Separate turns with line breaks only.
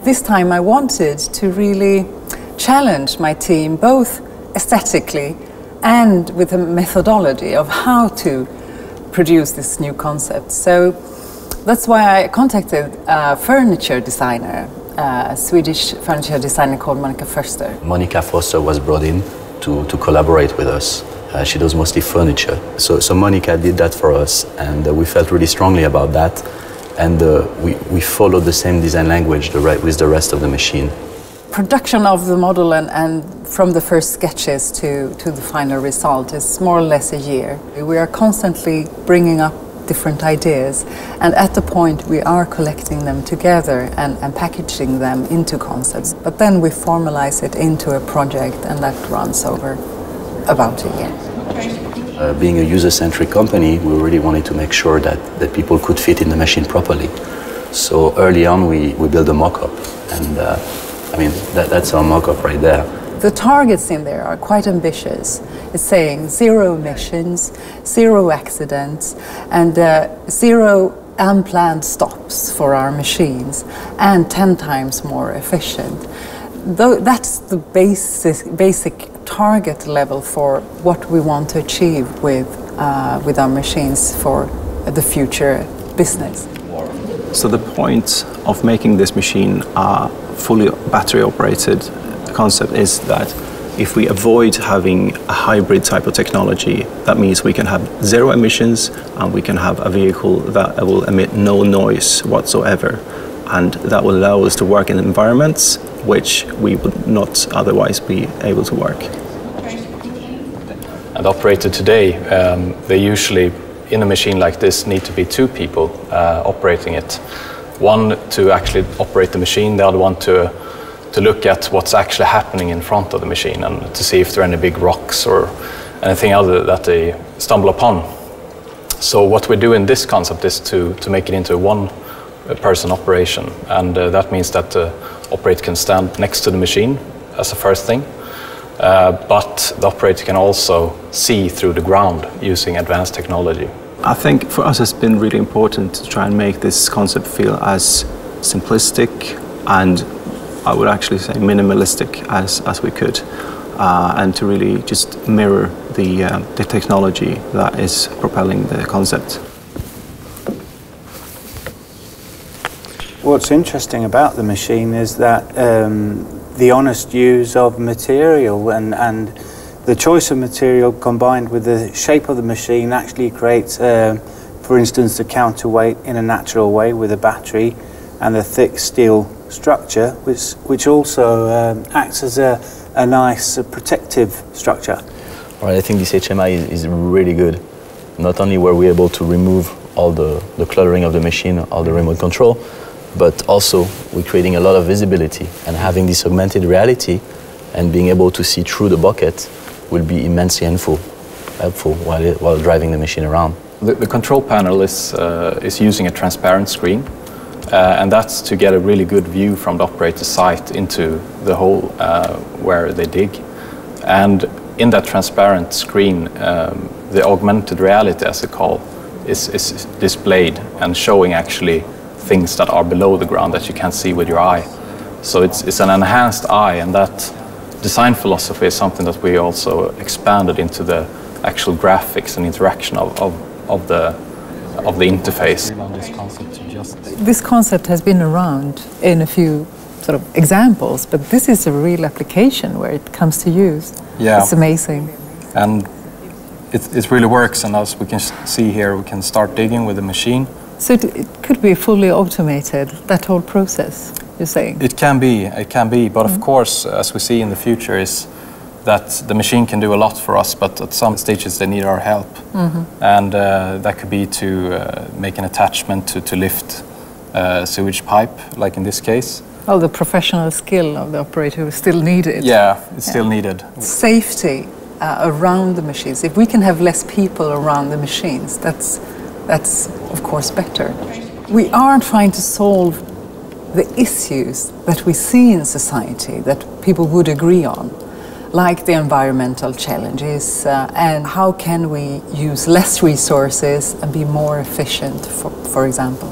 This time I wanted to really challenge my team, both aesthetically and with a methodology of how to produce this new concept. So that's why I contacted a furniture designer, a Swedish furniture designer called Monica Förster.
Monica Förster was brought in to collaborate with us. She does mostly furniture. So Monica did that for us, and we felt really strongly about that. And we followed the same design language with the rest of the machine.
Production of the model and from the first sketches to the final result is more or less a year. We are constantly bringing up different ideas, and at the point we are collecting them together and packaging them into concepts. But then we formalize it into a project, and that runs over about a year.
Being a user-centric company, we really wanted to make sure that people could fit in the machine properly. So early on we built a mock-up, and I mean, that's our mock-up right there.
The targets in there are quite ambitious. It's saying 0 emissions, 0 accidents, and 0 unplanned stops for our machines, and 10 times more efficient. That's the basic target level for what we want to achieve with our machines for the future business.
So the point of making this machine a fully battery operated concept is that if we avoid having a hybrid type of technology, that means we can have 0 emissions and we can have a vehicle that will emit no noise whatsoever. And that will allow us to work in environments which we would not otherwise be able to work.
And operator today, they usually, in a machine like this, need to be 2 people operating it. One to actually operate the machine, the other one to look at what's actually happening in front of the machine and to see if there are any big rocks or anything other that they stumble upon. So what we do in this concept is to make it into a one-person operation, and that means that the operator can stand next to the machine as the first thing, but the operator can also see through the ground using advanced technology.
I think for us it's been really important to try and make this concept feel as simplistic and I would actually say minimalistic as we could, and to really just mirror the technology that is propelling the concept.
What's interesting about the machine is that the honest use of material and the choice of material combined with the shape of the machine actually creates, for instance, the counterweight in a natural way with a battery and the thick steel structure, which also acts as a nice protective structure.
Right, I think this HMI is really good. Not only were we able to remove all the cluttering of the machine, all the remote control, but also we're creating a lot of visibility, and having this augmented reality and being able to see through the bucket will be immensely helpful while driving the machine around.
The control panel is using a transparent screen, and that's to get a really good view from the operator's site into the hole where they dig. And in that transparent screen, the augmented reality, as it's called, is displayed and showing actually things that are below the ground that you can't see with your eye. So it's an enhanced eye, and that design philosophy is something that we also expanded into the actual graphics and interaction of the interface.
This concept has been around in a few sort of examples, but this is a real application where it comes to use.
Yeah.
It's amazing.
And it really works, and as we can see here, we can start digging with the machine.
So it could be fully automated, that whole process, you're saying?
It can be, but of course, as we see in the future, is that the machine can do a lot for us, but at some stages they need our help. And that could be to make an attachment to lift a sewage pipe, like in this case.
Oh, the professional skill of the operator is still needed.
Yeah, it's still needed.
Safety around the machines. If we can have less people around the machines, that's of course better. We are trying to solve the issues that we see in society that people would agree on, like the environmental challenges and how can we use less resources and be more efficient, for example.